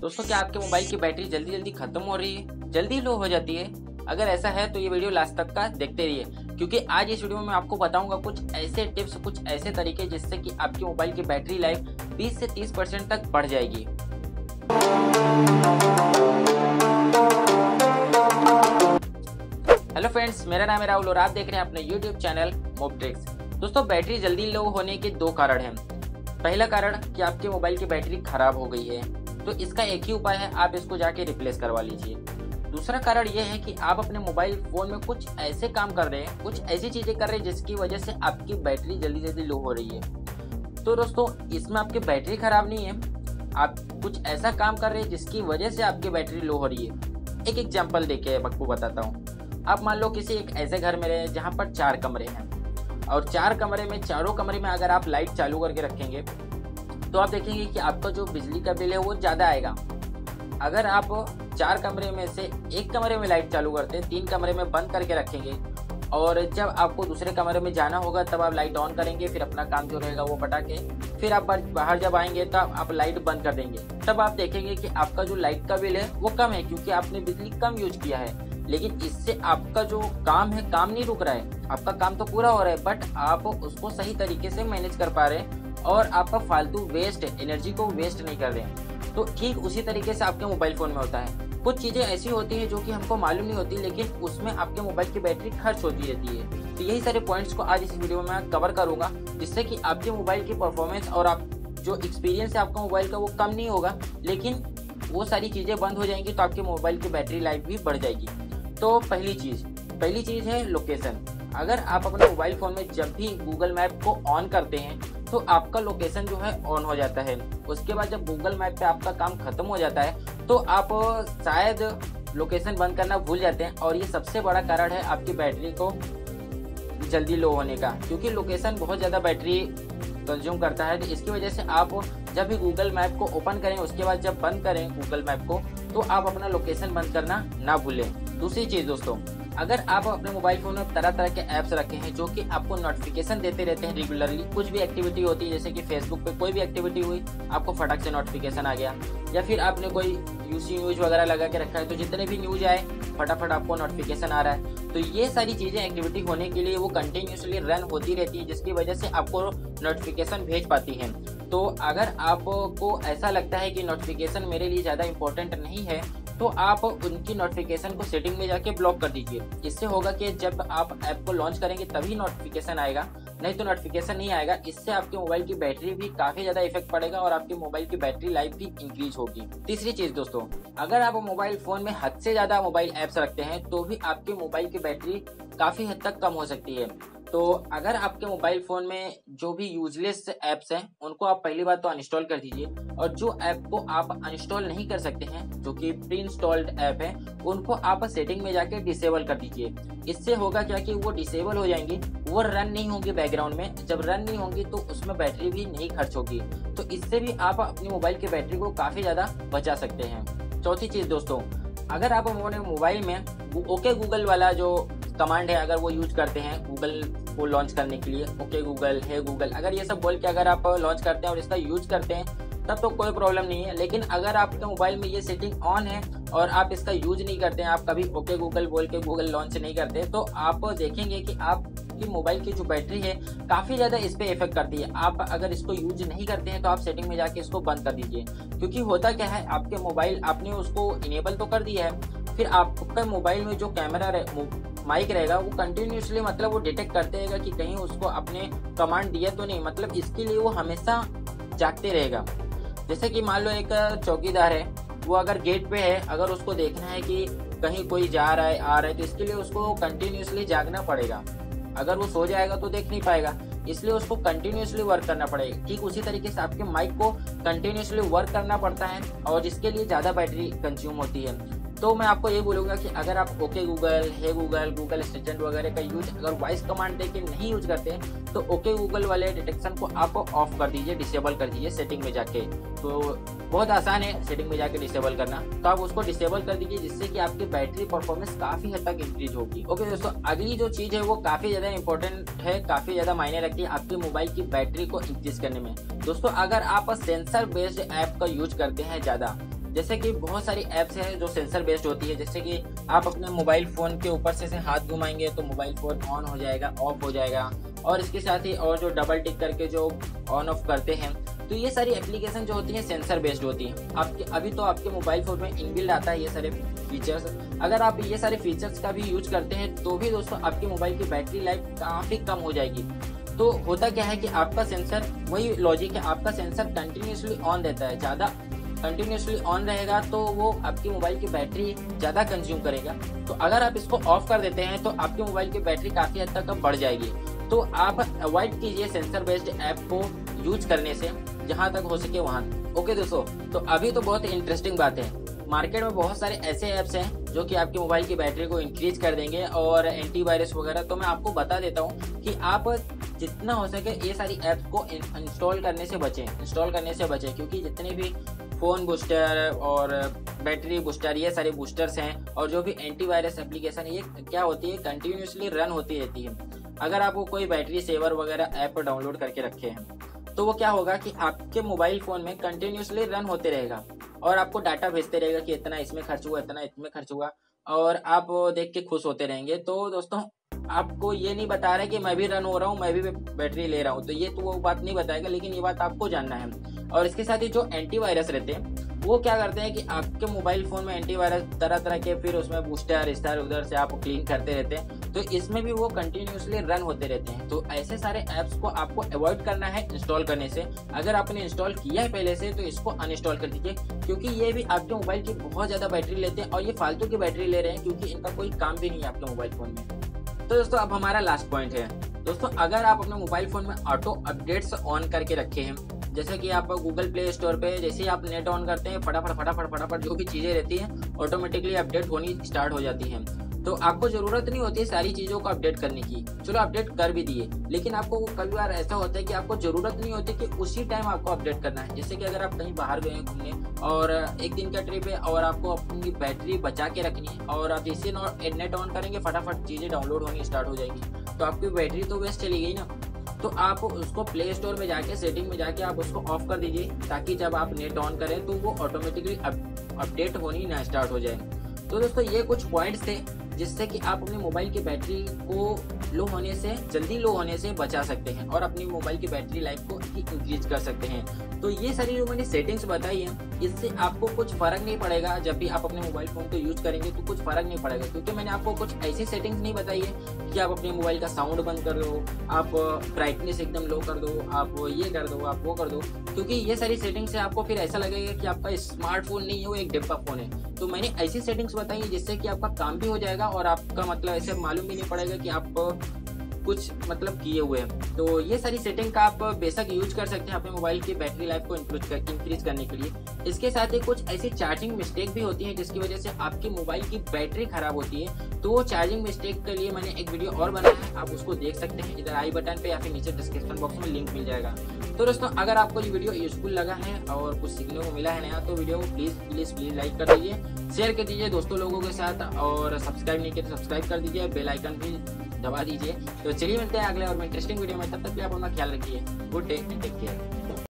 दोस्तों, क्या आपके मोबाइल की बैटरी जल्दी जल्दी खत्म हो रही है, जल्दी लो हो जाती है? अगर ऐसा है तो ये वीडियो लास्ट तक का देखते रहिए, क्योंकि आज इस वीडियो में आपको बताऊंगा कुछ ऐसे टिप्स, कुछ ऐसे तरीके जिससे कि आपके मोबाइल की बैटरी लाइफ 20 से 30% तक बढ़ जाएगी। हेलो फ्रेंड्स, मेरा नाम है राहुल और आप देख रहे हैं अपने यूट्यूब चैनल मोब ट्रिक्स। दोस्तों, बैटरी जल्दी लो होने के दो कारण हैं। पहला कारण कि आपके मोबाइल की बैटरी खराब हो गई है, तो इसका एक ही उपाय है, आप इसको जाके रिप्लेस करवा लीजिए। दूसरा कारण यह है कि आप अपने मोबाइल फोन में कुछ ऐसे काम कर रहे हैं, कुछ ऐसी चीजें कर रहे हैं जिसकी वजह से आपकी बैटरी जल्दी जल्दी लो हो रही है। तो दोस्तों, इसमें आपकी बैटरी खराब नहीं है, आप कुछ ऐसा काम कर रहे हैं जिसकी वजह से आपकी बैटरी लो हो रही है। एक एग्जाम्पल देके आपको बताता हूँ। आप मान लो किसी एक ऐसे घर में रहे जहाँ पर 4 कमरे हैं, और 4 कमरे में, चारों कमरे में अगर आप लाइट चालू करके रखेंगे तो आप देखेंगे कि आपका जो बिजली का बिल है वो ज़्यादा आएगा। अगर आप 4 कमरे में से एक कमरे में लाइट चालू करते हैं, 3 कमरे में बंद करके रखेंगे, और जब आपको दूसरे कमरे में जाना होगा तब आप लाइट ऑन करेंगे, फिर अपना काम जो रहेगा वो पटा के फिर आप बाहर जब आएंगे तब आप लाइट बंद कर देंगे, तब आप देखेंगे कि आपका जो लाइट का बिल है वो कम है, क्योंकि आपने बिजली कम यूज किया है। लेकिन इससे आपका जो काम है, काम नहीं रुक रहा है, आपका काम तो पूरा हो रहा है, बट आप उसको सही तरीके से मैनेज कर पा रहे हैं और आपका फालतू वेस्ट एनर्जी को वेस्ट नहीं कर रहे हैं। तो ठीक उसी तरीके से आपके मोबाइल फ़ोन में होता है। कुछ चीज़ें ऐसी होती हैं जो कि हमको मालूम नहीं होती, लेकिन उसमें आपके मोबाइल की बैटरी खर्च होती रहती है। तो यही सारे पॉइंट्स को आज इस वीडियो में मैं कवर करूँगा, जिससे कि आपके मोबाइल की परफॉर्मेंस और आप जो एक्सपीरियंस है आपका मोबाइल का वो कम नहीं होगा, लेकिन वो सारी चीज़ें बंद हो जाएंगी तो आपके मोबाइल की बैटरी लाइफ भी बढ़ जाएगी। तो पहली चीज़ है लोकेशन। अगर आप अपने मोबाइल फ़ोन में जब भी गूगल मैप को ऑन करते हैं तो आपका लोकेशन जो है ऑन हो जाता है। उसके बाद जब गूगल मैप पे आपका काम खत्म हो जाता है तो आप शायद लोकेशन बंद करना भूल जाते हैं, और ये सबसे बड़ा कारण है आपकी बैटरी को जल्दी लो होने का, क्योंकि लोकेशन बहुत ज़्यादा बैटरी कंज्यूम करता है। तो इसकी वजह से आप जब भी गूगल मैप को ओपन करें, उसके बाद जब बंद करें गूगल मैप को, तो आप अपना लोकेशन बंद करना ना भूलें। दूसरी चीज़ दोस्तों, अगर आप अपने मोबाइल फ़ोन में तरह तरह के ऐप्स रखे हैं जो कि आपको नोटिफिकेशन देते रहते हैं रेगुलरली, कुछ भी एक्टिविटी होती है, जैसे कि फेसबुक पे कोई भी एक्टिविटी हुई आपको फटाक से नोटिफिकेशन आ गया, या फिर आपने कोई यूसी न्यूज़ वगैरह लगा के रखा है तो जितने भी न्यूज़ आए फटाफट आपको नोटिफिकेशन आ रहा है। तो ये सारी चीज़ें एक्टिविटी होने के लिए वो कंटिन्यूसली रन होती रहती है, जिसकी वजह से आपको नोटिफिकेशन भेज पाती हैं। तो अगर आपको ऐसा लगता है कि नोटिफिकेशन मेरे लिए ज़्यादा इंपॉर्टेंट नहीं है, तो आप उनकी नोटिफिकेशन को सेटिंग में जाके ब्लॉक कर दीजिए। इससे होगा कि जब आप ऐप को लॉन्च करेंगे तभी नोटिफिकेशन आएगा, नहीं तो नोटिफिकेशन नहीं आएगा। इससे आपके मोबाइल की बैटरी भी काफ़ी ज़्यादा इफेक्ट पड़ेगा और आपके मोबाइल की बैटरी लाइफ भी इंक्रीज होगी। तीसरी चीज़ दोस्तों, अगर आप मोबाइल फ़ोन में हद से ज़्यादा मोबाइल ऐप्स रखते हैं तो भी आपके मोबाइल की बैटरी काफ़ी हद तक कम हो सकती है। तो अगर आपके मोबाइल फ़ोन में जो भी यूजलेस ऐप्स हैं उनको आप पहली बात तो अनइंस्टॉल कर दीजिए, और जो ऐप को आप अनइंस्टॉल नहीं कर सकते हैं, जो कि प्री इंस्टॉल्ड ऐप है, उनको आप सेटिंग में जाके डिसेबल कर दीजिए। इससे होगा क्या कि वो डिसेबल हो जाएंगी, वो रन नहीं होंगी बैकग्राउंड में। जब रन नहीं होंगी तो उसमें बैटरी भी नहीं खर्च होगी, तो इससे भी आप अपनी मोबाइल की बैटरी को काफ़ी ज़्यादा बचा सकते हैं। चौथी चीज़ दोस्तों, अगर आप अपने मोबाइल में ओके गूगल वाला जो कमांड है अगर वो यूज करते हैं गूगल को लॉन्च करने के लिए, ओके गूगल, हे गूगल, अगर ये सब बोल के अगर आप लॉन्च करते हैं और इसका यूज करते हैं तब तो कोई प्रॉब्लम नहीं है। लेकिन अगर आपके मोबाइल में ये सेटिंग ऑन है और आप इसका यूज नहीं करते हैं, आप कभी ओके गूगल बोल के गूगल लॉन्च नहीं करते, तो आप देखेंगे कि आपकी मोबाइल की जो बैटरी है काफ़ी ज़्यादा इस पर इफेक्ट करती है। आप अगर इसको यूज नहीं करते हैं तो आप सेटिंग में जाके इसको बंद कर दीजिए, क्योंकि होता क्या है, आपके मोबाइल आपने उसको इनेबल तो कर दिया है, फिर आपका मोबाइल में जो कैमरा माइक रहेगा वो कंटिन्यूसली मतलब वो डिटेक्ट करते रहेगा कि कहीं उसको आपने कमांड दिया तो नहीं, मतलब इसके लिए वो हमेशा जागते रहेगा। जैसे कि मान लो एक चौकीदार है, वो अगर गेट पे है, अगर उसको देखना है कि कहीं कोई जा रहा है आ रहा है, तो इसके लिए उसको कंटिन्यूसली जागना पड़ेगा। अगर वो सो जाएगा तो देख नहीं पाएगा, इसलिए उसको कंटिन्यूसली वर्क करना पड़ेगा। ठीक उसी तरीके से आपके माइक को कंटिन्यूसली वर्क करना पड़ता है, और जिसके लिए ज़्यादा बैटरी कंज्यूम होती है। तो मैं आपको ये बोलूँगा कि अगर आप ओके गूगल, हे गूगल, गूगल असिस्टेंट वगैरह का यूज अगर वॉइस कमांड दे के नहीं यूज करते हैं तो ओके गूगल वाले डिटेक्शन को आप ऑफ कर दीजिए, डिसेबल कर दीजिए सेटिंग में जाके। तो बहुत आसान है सेटिंग में जाके डिसेबल करना, तो आप उसको डिसेबल कर दीजिए, जिससे कि आपकी बैटरी परफॉर्मेंस काफ़ी हद तक इंक्रीज होगी। ओके दोस्तों, अगली जो चीज़ है वो काफ़ी ज़्यादा इंपॉर्टेंट है, काफ़ी ज़्यादा मायने रखती है आपके मोबाइल की बैटरी को इंक्रीज करने में। दोस्तों, अगर आप सेंसर बेस्ड ऐप का यूज करते हैं ज़्यादा, जैसे कि बहुत सारी ऐप्स हैं जो सेंसर बेस्ड होती है, जैसे कि आप अपने मोबाइल फ़ोन के ऊपर से हाथ घुमाएंगे तो मोबाइल फ़ोन ऑन हो जाएगा, ऑफ हो जाएगा, और इसके साथ ही और जो डबल टिक करके जो ऑन ऑफ करते हैं, तो ये सारी एप्लीकेशन जो होती हैं सेंसर बेस्ड होती हैं। आपके अभी तो आपके मोबाइल फ़ोन में इनबिल्ड आता है ये सारे फीचर्स। अगर आप ये सारे फीचर्स का भी यूज करते हैं तो भी दोस्तों आपके मोबाइल की बैटरी लाइफ काफ़ी कम हो जाएगी। तो होता क्या है कि आपका सेंसर, वही लॉजिक है, आपका सेंसर कंटिन्यूसली ऑन रहता है, ज़्यादा कंटिन्यूसली ऑन रहेगा तो वो आपकी मोबाइल की बैटरी ज़्यादा कंज्यूम करेगा। तो अगर आप इसको ऑफ कर देते हैं तो आपके मोबाइल की बैटरी काफ़ी हद तक बढ़ जाएगी। तो आप अवॉइड कीजिए सेंसर बेस्ड ऐप को यूज करने से, जहाँ तक हो सके वहाँ। ओके दोस्तों, तो अभी तो बहुत इंटरेस्टिंग बात है, मार्केट में बहुत सारे ऐसे ऐप्स हैं जो कि आपके मोबाइल की बैटरी को इंक्रीज कर देंगे और एंटीवायरस वगैरह। तो मैं आपको बता देता हूँ कि आप जितना हो सके ये सारी ऐप्स को इंस्टॉल करने से बचें, क्योंकि जितने भी फ़ोन बूस्टर और बैटरी बूस्टर, ये सारे बूस्टर्स हैं, और जो भी एंटीवायरस एप्लीकेशन है, ये क्या होती है, कंटिन्यूसली रन होती रहती है। अगर आप कोई बैटरी सेवर वगैरह ऐप डाउनलोड करके रखे हैं तो वो क्या होगा कि आपके मोबाइल फ़ोन में कंटिन्यूसली रन होते रहेगा और आपको डाटा भेजते रहेगा कि इतना इसमें खर्च हुआ, इतना इसमें खर्च हुआ, और आप देख के खुश होते रहेंगे। तो दोस्तों आपको ये नहीं बता रहा है कि मैं भी रन हो रहा हूँ, मैं भी बैटरी ले रहा हूँ, तो ये तो वो बात नहीं बताएगा, लेकिन ये बात आपको जानना है। और इसके साथ ही जो एंटीवायरस रहते हैं वो क्या करते हैं कि आपके मोबाइल फ़ोन में एंटीवायरस तरह तरह के, फिर उसमें बूस्टर इधर उधर से आप क्लीन करते रहते हैं, तो इसमें भी वो कंटिन्यूसली रन होते रहते हैं। तो ऐसे सारे ऐप्स को आपको अवॉइड करना है इंस्टॉल करने से। अगर आपने इंस्टॉल किया है पहले से तो इसको अनइंस्टॉल कर दीजिए, क्योंकि ये भी आपके मोबाइल की बहुत ज़्यादा बैटरी लेते हैं और ये फालतू की बैटरी ले रहे हैं, क्योंकि इनका कोई काम भी नहीं है आपके मोबाइल फ़ोन में। तो दोस्तों अब हमारा लास्ट पॉइंट है दोस्तों, अगर आप अपने मोबाइल फ़ोन में ऑटो अपडेट्स ऑन करके रखे हैं, जैसे कि आप गूगल प्ले स्टोर पे जैसे ही आप नेट ऑन करते हैं फटाफट जो भी चीज़ें रहती हैं ऑटोमेटिकली अपडेट होनी स्टार्ट हो जाती हैं। तो आपको ज़रूरत नहीं होती सारी चीज़ों को अपडेट करने की, चलो अपडेट कर भी दिए, लेकिन आपको कभी बार ऐसा होता है कि आपको ज़रूरत नहीं होती कि उसी टाइम आपको अपडेट करना है। जैसे कि अगर आप कहीं बाहर गए हैं घूमने और एक दिन का ट्रिप है और आपको अपनी बैटरी बचा के रखनी है, और आप जैसे नेट ऑन करेंगे फटाफट चीज़ें डाउनलोड होनी स्टार्ट हो जाएगी, तो आपकी बैटरी तो वेस्ट चली गई ना। तो आप उसको प्ले स्टोर में जाके सेटिंग में जाके आप उसको ऑफ कर दीजिए, ताकि जब आप नेट ऑन करें तो वो ऑटोमेटिकली अपडेट होनी ना स्टार्ट हो जाए। तो दोस्तों ये कुछ पॉइंट्स थे जिससे कि आप अपने मोबाइल की बैटरी को जल्दी लो होने से बचा सकते हैं और अपनी मोबाइल की बैटरी लाइफ को इंक्रीज कर सकते हैं। तो ये सारी जो मैंने सेटिंग्स बताई हैं, इससे आपको कुछ फ़र्क नहीं पड़ेगा। जब भी आप अपने मोबाइल फ़ोन को यूज करेंगे तो कुछ फ़र्क नहीं पड़ेगा, क्योंकि मैंने आपको कुछ ऐसी सेटिंग्स नहीं बताई है कि आप अपने मोबाइल का साउंड बंद कर दो, आप ब्राइटनेस एकदम लो कर दो, आप ये कर दो, आप वो कर दो, क्योंकि ये सारी सेटिंग्स से आपको फिर ऐसा लगेगा कि आपका स्मार्टफोन नहीं है, वो एक डिब्बा फ़ोन है। तो मैंने ऐसी सेटिंग्स बताई है जिससे कि आपका काम भी हो जाएगा और आपका मतलब ऐसे मालूम भी नहीं पड़ेगा कि आप कुछ मतलब किए हुए हैं। तो ये सारी सेटिंग का आप बेशक यूज कर सकते हैं अपने मोबाइल की बैटरी लाइफ को इंक्रीज करने के लिए। इसके साथ ही कुछ ऐसी चार्जिंग मिस्टेक भी होती हैं जिसकी वजह से आपके मोबाइल की बैटरी खराब होती है। तो वो चार्जिंग मिस्टेक के लिए मैंने एक वीडियो और बनाया है, आप उसको देख सकते हैं, इधर आई बटन पे या फिर नीचे डिस्क्रिप्शन बॉक्स में लिंक मिल जाएगा। तो दोस्तों अगर आपको ये वीडियो यूजफुल लगा है और कुछ सीखने को मिला है नया, तो वीडियो को प्लीज़ लाइक कर दीजिए, शेयर कर दीजिए दोस्तों लोगों के साथ, और सब्सक्राइब नहीं किया तो सब्सक्राइब कर दीजिए, बेल आइकन भी दबा दीजिए। तो चलिए मिलते हैं अगले और इंटरेस्टिंग वीडियो में, तब तक भी आप अपना ख्याल रखिए। Good day and take care.